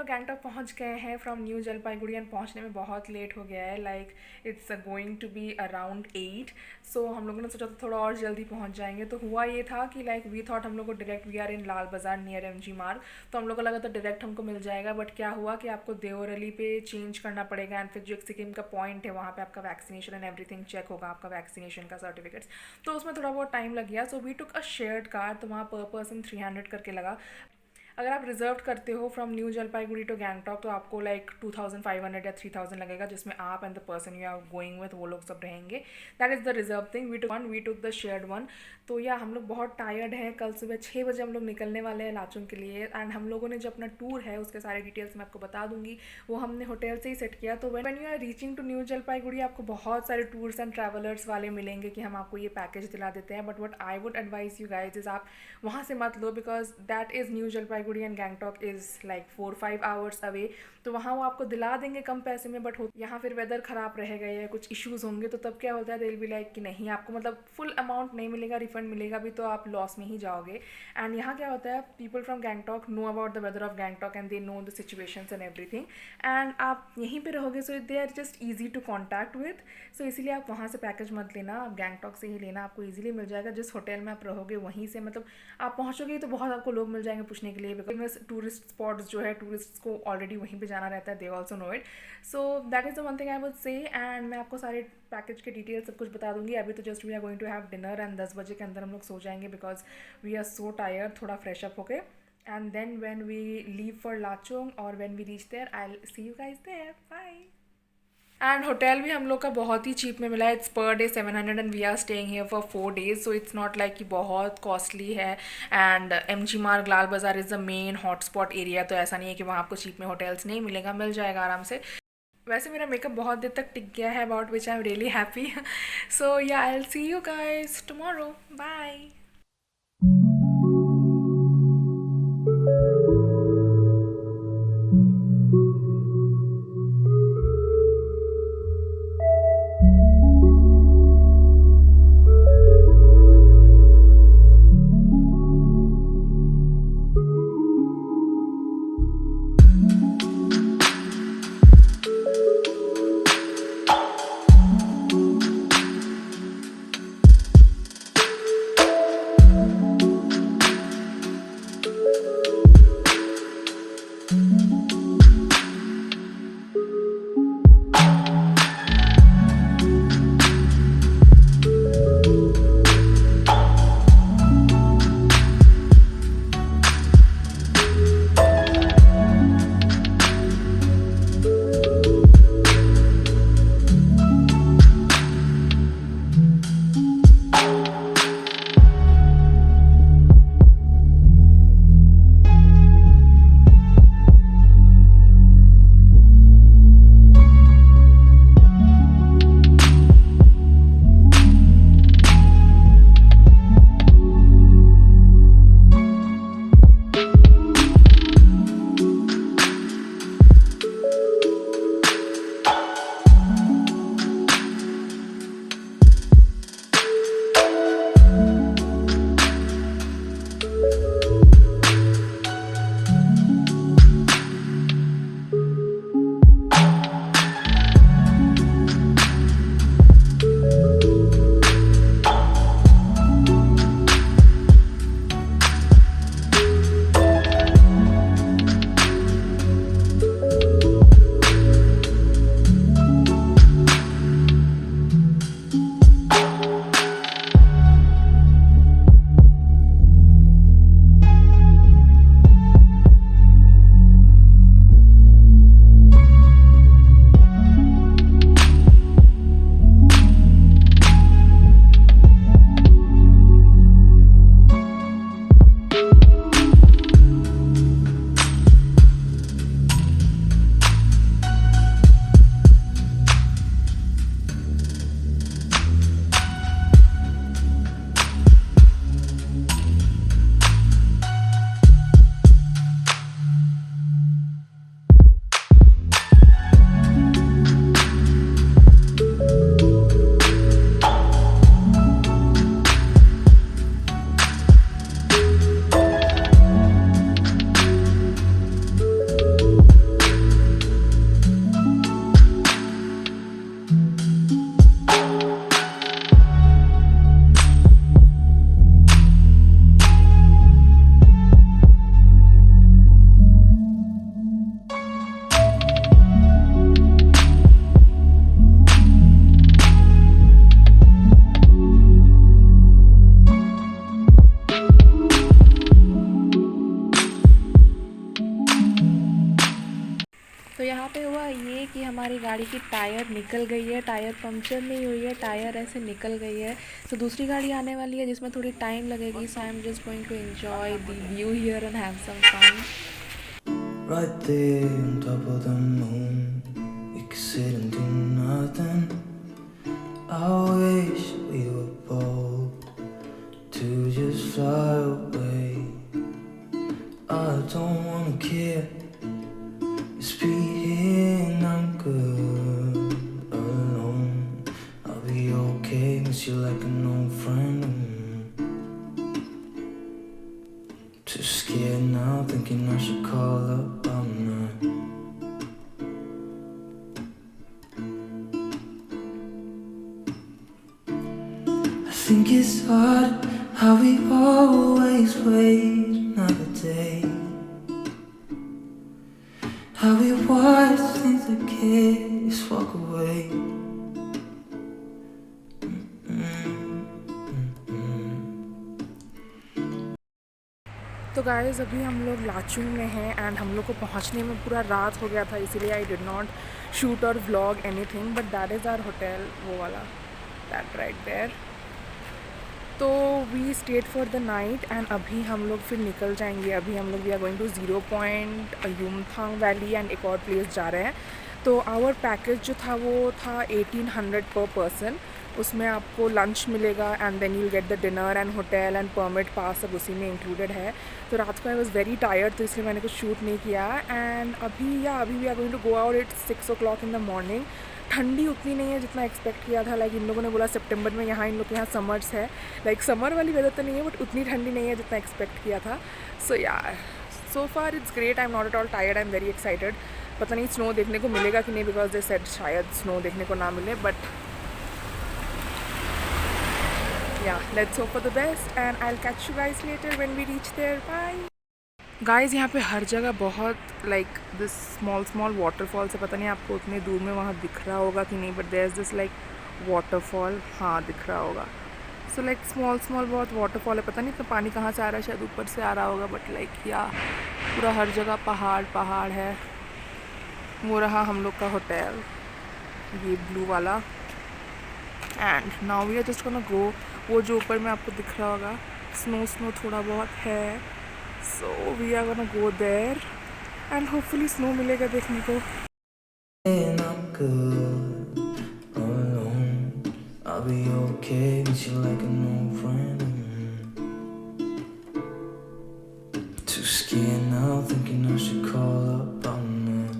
लोग गैंगटॉक पहुंच गए हैं फ्रॉम न्यू जलपाईगुड़ी एंड पहुंचने में बहुत लेट हो गया है, like it's going to be around 8। So हम लोगों ने सोचा था थोड़ा और जल्दी पहुंच जाएंगे। तो हुआ ये था कि लाइक वी थॉट हम लोग को डायरेक्ट वी आर इन लाल बाज़ार नियर एमजी मार्ग, तो हम लोग को लगा था डायरेक्ट हमको मिल जाएगा। बट क्या हुआ कि आपको देवरली पे चेंज करना पड़ेगा एंड फिर जो एक सिक्किम का पॉइंट है वहाँ पे आपका वैक्सीनेशन एंड एवरीथिंग चेक होगा, आपका वैक्सीनेशन का सर्टिफिकेट्स, तो उसमें थोड़ा बहुत टाइम लग गया। So we took a shared car, तो वहाँ पर पर्सन 300 करके लगा। अगर आप रिजर्व करते हो from new Jalpaiguri to Gangtok तो आपको लाइक 2500 या 3000 लगेगा, जिसमें आप and the person you are going with वो लोग सब रहेंगे। That is the reserve thing. We took the shared one. तो या हम लोग बहुत टायर्ड हैं। कल सुबह 6 बजे हम लोग निकलने वाले हैं लाचुंग के लिए एंड हम लोगों ने जो अपना टूर है उसके सारे डिटेल्स मैं आपको बता दूंगी, वो हमने होटल से ही सेट किया। तो when you are reaching to new Jalpaiguri आपको बहुत सारे टूर्स एंड ट्रैवलर्स वाले मिलेंगे कि हम आपको ये पैकेज दिला देते हैं, but what I would advise you guys is आप वहाँ से मत लो, because that is new Jalpaiguri and Gangtok is like 4-5 hours away. तो वहाँ वो आपको दिला देंगे कम पैसे में, बट यहाँ फिर वेदर ख़राब रहेगा या कुछ इश्यूज़ होंगे तो तब क्या होता है, दे विल बी लाइक कि नहीं आपको मतलब फुल अमाउंट नहीं मिलेगा, रिफंड मिलेगा भी तो आप लॉस में ही जाओगे। एंड यहाँ क्या होता है, people from Gangtok know about the weather of Gangtok and they know the situations and everything, and आप यहीं पे रहोगे so they are just easy to contact with. So इसीलिए आप वहाँ से पैकेज मत लेना, आप गैंगटॉक से ही लेना, आपको ईजिली मिल जाएगा। जिस होटल में आप रहोगे वहीं से मतलब आप पहुँचोगे तो बहुत आपको लोग मिल जाएंगे पूछने के लिए, बिकॉज टूरिस्ट स्पॉट्स जो है टूरिस्ट को ऑलरेडी वहीं पे जाना रहता है, they also know it. So that is the one thing I would say. And मैं आपको सारे पैकेज के डिटेल्स सब कुछ बता दूंगी। अभी तो just we are going to have dinner and 10 बजे के अंदर हम लोग सो जाएंगे, because we are so tired, थोड़ा फ्रेश अप होके। And then when we leave for Lachung और when we reach there I will see you guys there. Bye. And hotel भी हम लोग का बहुत ही चीप में मिला है। It's per day 700 and we are staying here for 4 days, so it's not like कि बहुत कॉस्टली है। And MG Marg Lal Bazaar is the main hotspot area, तो ऐसा नहीं है कि वहाँ आपको चीप में होटल्स नहीं मिलेगा, मिल जाएगा आराम से। वैसे मेरा मेकअप बहुत देर तक टिक गया है, about which I am really happy. So yeah I will see you guys tomorrow. Bye. तो यहाँ पे हुआ ये कि हमारी गाड़ी की टायर निकल गई है, टायर पंक्चर नहीं हुई है, टायर ऐसे निकल गई है। तो दूसरी गाड़ी आने वाली है जिसमें थोड़ी टाइम लगेगी, so I am just going to enjoy the view here and have some fun. Right there on top of the moon, we could sit and do nothing. I wish we were bold to just fly away. I don't wanna care. It's being I'm good alone. I'll be okay, miss you like an old friend. Too scared now, thinking I should call up. I'm not. I think it's hard how we always wait another day. How we watch things that kids walk away. तो guys अभी हम लोग लाचुंग में हैं and हम लोग को पहुंचने में पूरा रात हो गया था, इसीलिए आई डिड नॉट शूट और vlog anything, but that is our hotel, वो वाला, दैट राइट देयर। तो we stayed for the night and अभी हम लोग फिर निकल जाएंगे। अभी हम लोग we are going to 0 point Yumthang valley and एक और प्लेस जा रहे हैं। तो आवर पैकेज जो था वो था 1800 पर पर्सन। उसमें आपको लंच मिलेगा and then you get the dinner and hotel and permit pass, सब उसी में इंक्लूडेड है। तो रात को आई वॉज वेरी टायर्ड, तो इसलिए मैंने कुछ शूट नहीं किया। एंड अभी we are going to go out at 6 o'clock in the morning. ठंडी उतनी नहीं है जितना एक्सपेक्ट किया था, लाइक इन लोगों ने बोला सितंबर में यहाँ इन लोग के यहाँ समर्स है, लाइक समर वाली वेदर तो नहीं है बट उतनी ठंडी नहीं है जितना एक्सपेक्ट किया था। सो यार so far it's great, I am not at all tired, I am very excited. पता नहीं स्नो देखने को मिलेगा कि नहीं, बिकॉज दे सेड शायद स्नो देखने को ना मिले, but yeah, let's hope for the best and I'll catch you guys later when we reach there. Bye guys। यहाँ पे हर जगह बहुत लाइक दिस स्मॉल वाटरफॉल से, पता नहीं आपको उतने दूर में वहाँ दिख रहा होगा कि नहीं, but there is this like waterfall, हाँ दिख रहा होगा। सो लाइक स्मॉल बहुत वाटरफॉल है, पता नहीं तो पानी कहाँ से आ रहा है, शायद ऊपर से आ रहा होगा, बट लाइक या पूरा हर जगह पहाड़ है। वो रहा हम लोग का होटल, ये ब्लू वाला। And now we are just gonna go. वो जो ऊपर में आपको दिख रहा होगा स्नो थोड़ा बहुत है, so we are gonna go there and hopefully snow मिलेगा देखने को। And I'm good alone. I'll be okay, miss you like an old friend. Too scared now, thinking I should call up. I'm not.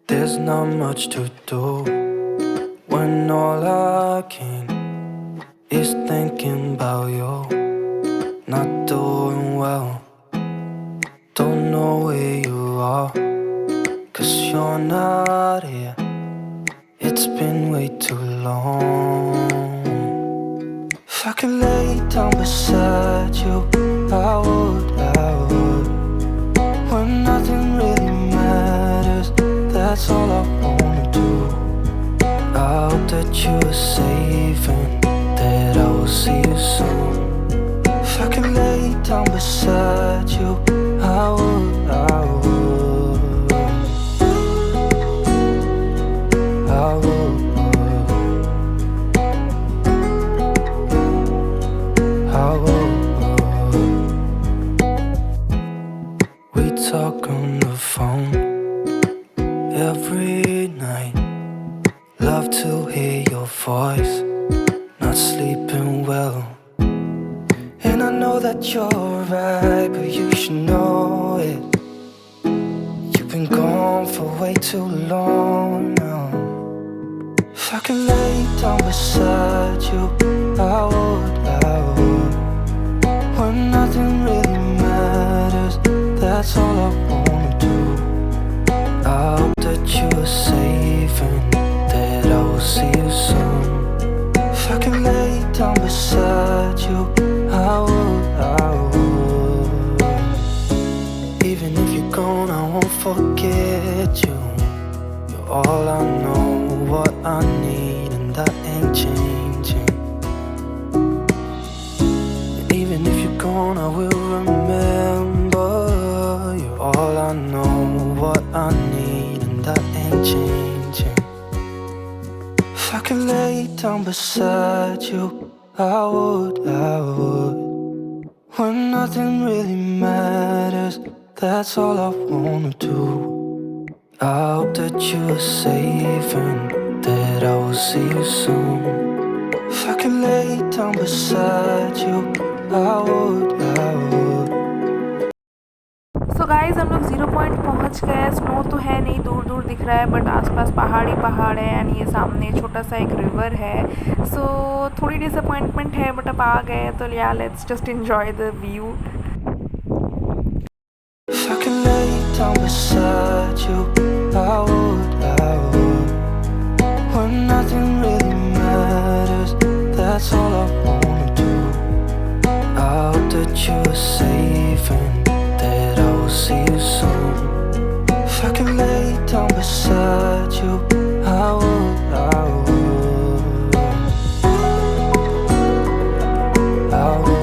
There's not much to do when all I can is thinking about you. Not doing well, don't know where you are, 'cause you're not here. It's been way too long. If I could lay down beside you, I would. When nothing really matters, that's all I wanna do. I hope that you are safe and that I will see you soon. If I could lay down beside you, I would. I would. We talk on the phone every night. Love to hear your voice. Not sleeping well, and I know that you're right, but you should know it. You've been gone for way too long now. If I could lay down beside you, I would. When nothing really matters, that's all I wanna do. I hope that you are safe and that I will see you soon. If I could lay down beside you, I would. Even if you're gone, I won't forget you. You're all I know, what I need, and that ain't changing. And even if you're gone, I will remember. lay down beside you, I would. When nothing really matters, that's all I wanna do. I hope that you are safe and that I will see you soon. If I could lay down beside you, I would. So guys हम लोग 0 point पहुँच गए। Snow तो है नहीं, दूर दूर दिख रहा है, बट आसपास पहाड़ ही पहाड़ है एंड ये सामने छोटा सा एक रिवर है। सो थोड़ी डिसअपॉइंटमेंट है, बट अब आ गए तो या let's just enjoy the view. If I could lay down beside you, I would. When nothing really matters, that's all I wanna do. I hope that you are safe and that I will see you soon. If I could lay down beside you, I would. I would. I would.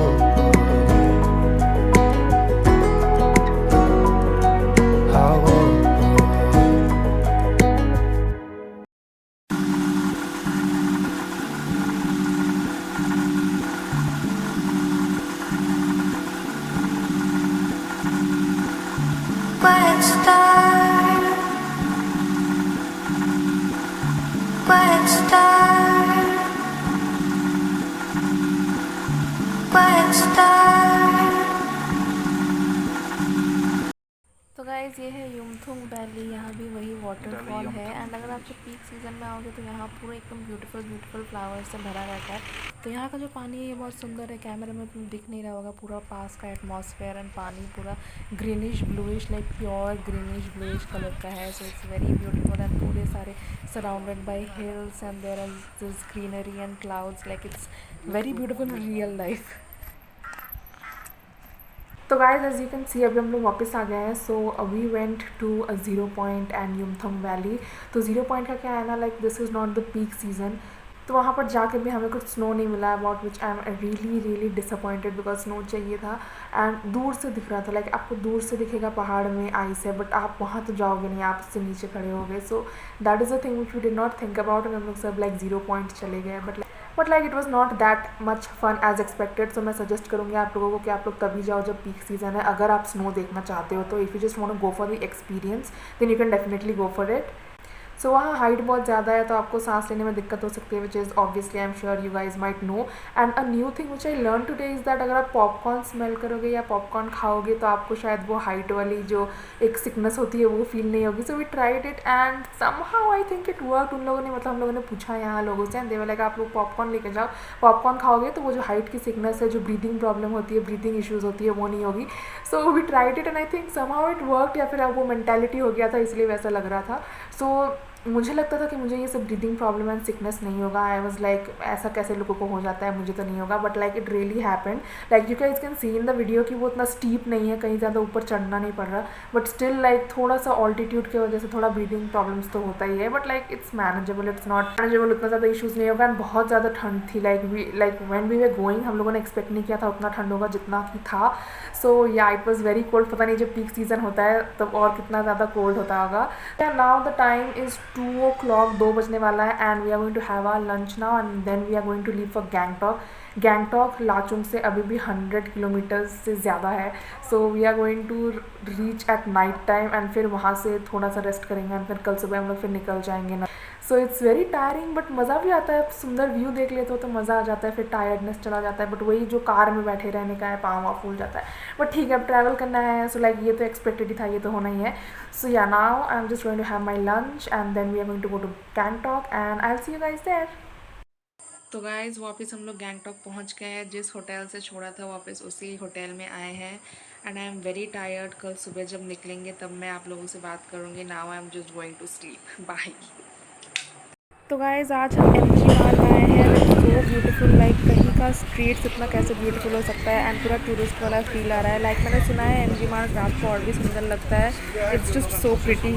Quiet star, quiet star, quiet star. तो guys ये है युमथुंग valley, यहाँ भी वही waterfall है and अगर आप जब पीक सीज़न में आओगे तो यहाँ पूरा एकदम ब्यूटीफुल फ्लावर्स से भरा रहता है। तो यहाँ का जो पानी है ये बहुत सुंदर है, कैमरे में तुम दिख नहीं रहा होगा, पूरा पास का एटमॉस्फेयर एंड पानी पूरा greenish bluish like pure greenish bluish colour का है। So it's very beautiful and पूरे सारे surrounded by hills and there are this greenery and clouds, like it's very beautiful real life. तो guys as you can see अभी हम लोग वापस आ गए हैं। So we went to 0 point and Yumthang valley. तो 0 पॉइंट का क्या है ना, like this is not the peak season, तो वहाँ पर जाके भी हमें कुछ स्नो नहीं मिला, about which I am really disappointed because snow चाहिए था एंड दूर से दिख रहा था। लाइक आपको दूर से दिखेगा पहाड़ में आइस है, बट आप वहाँ तो जाओगे नहीं, आप उससे नीचे खड़े हो गए। So that is a thing which we did not think about and हम लोग सब लाइक 0 पॉइंट चले गए, but like it was not that much fun as expected. So मैं सजेस्ट करूँगी आप लोगों को कि आप लोग तभी जाओ जब पीक सीज़न है, अगर आप स्नो देखना चाहते हो तो। If you just want to go for the experience then you can definitely go for it. So वहाँ हाइट बहुत ज़्यादा है तो आपको सांस लेने में दिक्कत हो सकती है, which is obviously I am sure you guys might know. And a new thing which I learn today is that अगर आप पॉपकॉर्न स्मेल करोगे या पॉपकॉर्न खाओगे तो आपको शायद वो हाइट वाली जो एक सिकनेस होती है वो फील नहीं होगी। So we tried it and somehow I think it work. उन लोगों ने मतलब हम लोगों ने पूछा यहाँ लोगों से एंड दे वर लाइक आप लोग पॉपकॉर्न लेके जाओ, पॉपकॉर्न खाओगे तो वो जो हाइट की सिकनेस है, जो ब्रीदिंग प्रॉब्लम होती है, ब्रीदिंग इशूज़ होती है, वो नहीं होगी। So we tried it and I think somehow it work, या फिर अब वो मेंटालिटी हो गया था इसलिए वैसा लग रहा था। सो मुझे लगता था कि मुझे ये सब ब्रीदिंग प्रॉब्लम एंड सिकनेस नहीं होगा। आई वाज लाइक ऐसा कैसे लोगों को हो जाता है, मुझे तो नहीं होगा, but like it really happened. Like you guys can see in the video कि वो उतना स्टीप नहीं है, कहीं ज़्यादा ऊपर चढ़ना नहीं पड़ रहा, बट स्टिल लाइक थोड़ा सा ऑल्टीट्यूड की वजह से थोड़ा ब्रीदिंग प्रॉब्लम्स तो होता ही है, but like it's manageable, it's not manageable, उतना ज़्यादा इशूज़ नहीं होगा। एंड बहुत ज़्यादा ठंड थी, like when we were going हम लोगों ने एक्सपेक्ट नहीं किया था उतना ठंड होगा जितना कि था। सो या इट वॉज़ वेरी कोल्ड। पता नहीं जब पीक सीज़न होता है तब और कितना ज़्यादा कोल्ड होता होगा। Now the time is 2 o'clock, 2 बजने वाला है and we are going to have our lunch now and then we are going to leave for Gangtok. Gangtok Lachung से अभी भी 100 किलोमीटर से ज़्यादा है। So we are going to reach at night time and फिर वहाँ से थोड़ा सा रेस्ट करेंगे एंड फिर कल सुबह हम लोग फिर निकल जाएंगे ना। सो इट्स वेरी टायरिंग बट मज़ा भी आता है, सुंदर व्यू देख लेते हो तो मज़ा आ जाता है, फिर टायर्डनेस चला जाता है, बट वही जो कार में बैठे रहने का है, पाँव वाँव फूल जाता है, बट ठीक है अब ट्रैवल करना है। सो लाइक ये तो एक्सपेक्टेड ही था, ये तो होना ही है। So yeah now I am just going to have my lunch and then we are going to go to Gangtok and I will see you guys there. तो गाइज़ वापस हम लोग गैंगटॉक पहुंच गए हैं, जिस होटल से छोड़ा था वापस उसी होटल में आए हैं and I am very tired. कल सुबह जब निकलेंगे तब मैं आप लोगों से बात करूंगी। Now I am just going to sleep, bye. तो गाइज़ आज हम एमजी मार्ग आए हैं, सो ब्यूटीफुल, लाइक कहीं का स्ट्रीट्स इतना कैसे ब्यूटीफुल हो सकता है एंड पूरा टूरिस्ट वाला फील आ रहा है। लाइक मैंने सुना है एमजी मार्ग रात को और भी सुंदर लगता है, इट्स जस्ट सो प्रिटी।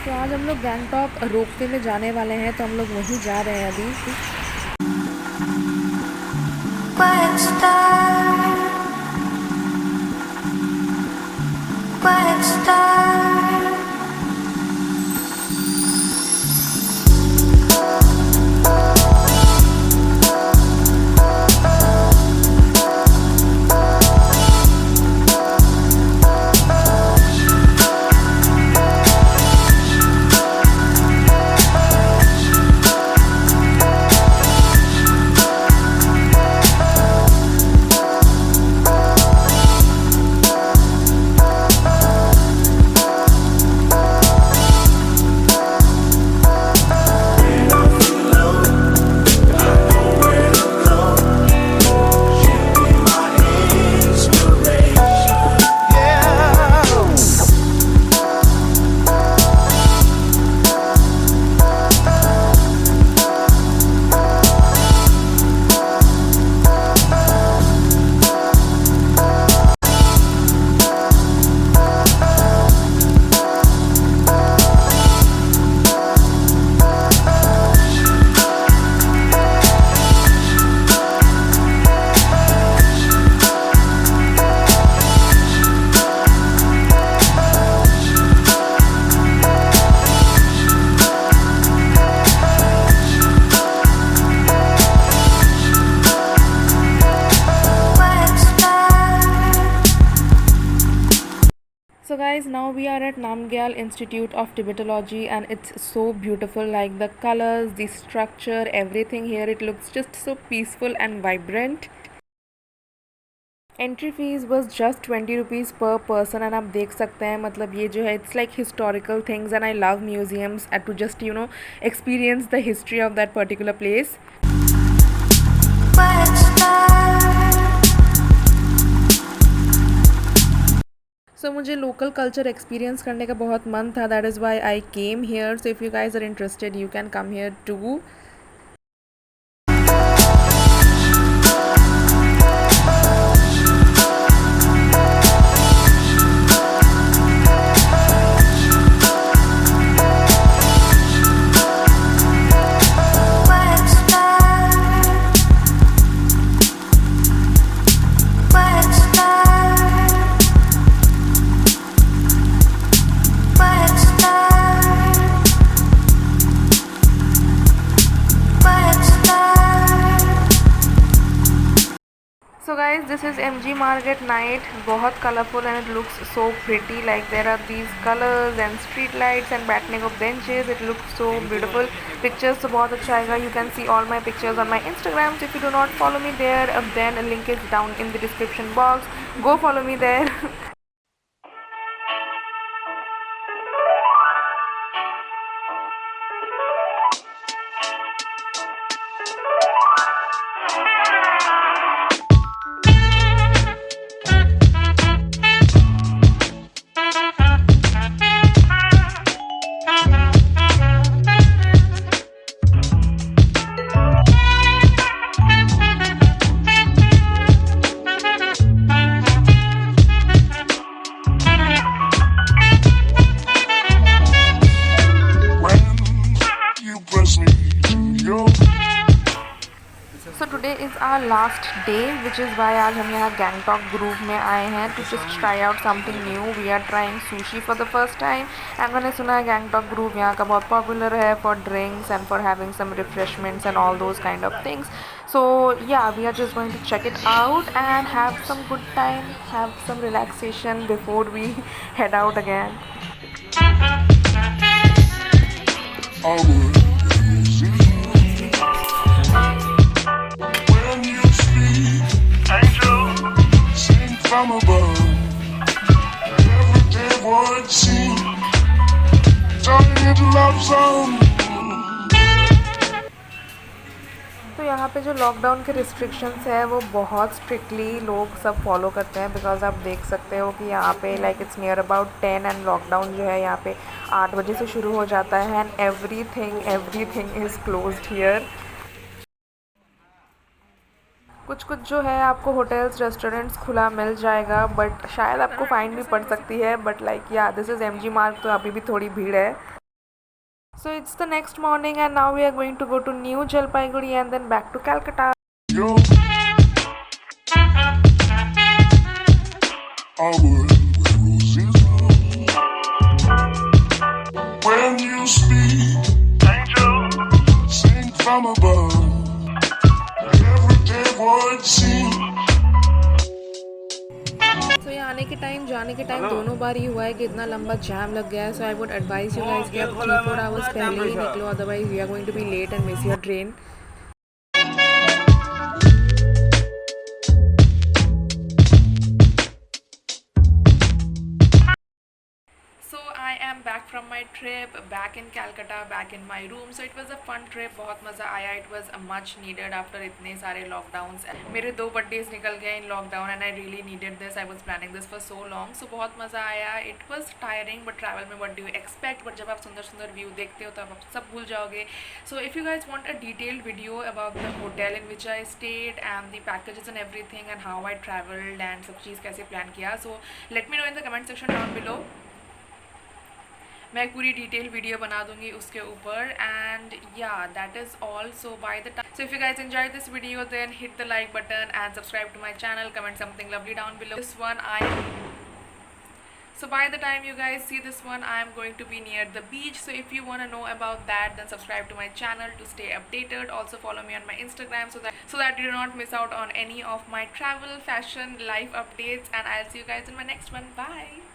तो आज हम लोग गैंगटॉक रोपवे में जाने वाले हैं, तो हम लोग वहीं जा रहे हैं अभी। Quiet star, quiet star, guys, now we are at Namgyal Institute of Tibetology and it's so beautiful, like the colors, the structure, everything here, it looks just so peaceful and vibrant. Entry fees बस just 20 rupees per person and आप देख सकते हैं मतलब ये जो है it's like historical things and I love museums and to just experience the history of that particular place. So मुझे लोकल कल्चर एक्सपीरियंस करने का बहुत मन था, that is why I came here. So if you guys are interested you can come here too. So guys, this is MG Market night. बहुत colourful and it looks so pretty. Like there are these colors and street lights and बैठने को benches. It looks so beautiful. Pictures तो बहुत अच्छा आएगा. You can see all my pictures on my Instagram. So if you do not follow me there, then a link is down in the description box. Go follow me there. So today is our last day, which is why आज हम यहाँ Gangtok groove में आए हैं to just try out something new. We are trying sushi for the first time and मैंने सुना है Gangtok groove यहाँ का बहुत popular है for drinks and for having some refreshments and all those kind of things. So yeah, we are just going to check it out and have some good time, have some relaxation before we head out again. From above, everyday would seem turning into love zone. तो यहाँ पे जो lockdown के restrictions है वो बहुत strictly लोग सब फॉलो करते हैं बिकॉज आप देख सकते हो कि यहाँ पे like it's near about 10 and lockdown जो है यहाँ पे 8 बजे से शुरू हो जाता है and everything is closed here. कुछ जो है आपको होटल्स रेस्टोरेंट्स खुला मिल जाएगा बट शायद आपको फाइन भी पड़ सकती है but like yeah this is MG Marg तो अभी भी थोड़ी भीड़ है. So it's the next morning and now we are going to go to new Jalpaiguri and then back to Calcutta. When you speak, angel, sing from above. तो यहाँ आने के टाइम जाने के टाइम दोनों बार ही हुआ है कि इतना लंबा जैम लग गया है. So I would advise you guys कि आप 3-4 आवर्स पहले ही निकलो, otherwise we are going to be late and miss your train. I am back from my trip, back in Calcutta, back in my room. So it was a fun trip, बहुत मज़ा आया. It was much needed after इतने सारे lockdowns. मेरे 2 birthdays निकल गए in lockdown and I really needed this. I was planning this for so long. So बहुत मज़ा आया. It was tiring but travel में what do you expect? But जब आप सुंदर view देखते हो तो आप सब भूल जाओगे. So if you guys want a detailed video about the hotel in which I stayed and the packages and everything and how I traveled and सब चीज़ कैसे plan किया, so let me know in the comment section down below. मैं एक पूरी detail video बना दूंगी उसके ऊपर and yeah that is all. So by the time, so if you guys enjoyed this video then hit the like button and subscribe to my channel, comment something lovely down below. This one so by the time you guys see this one I am going to be near the beach. So if you want to know about that then subscribe to my channel to stay updated. Also follow me on my Instagram so that you do not miss out on any of my travel, fashion, life updates, and I'll see you guys in my next one. Bye.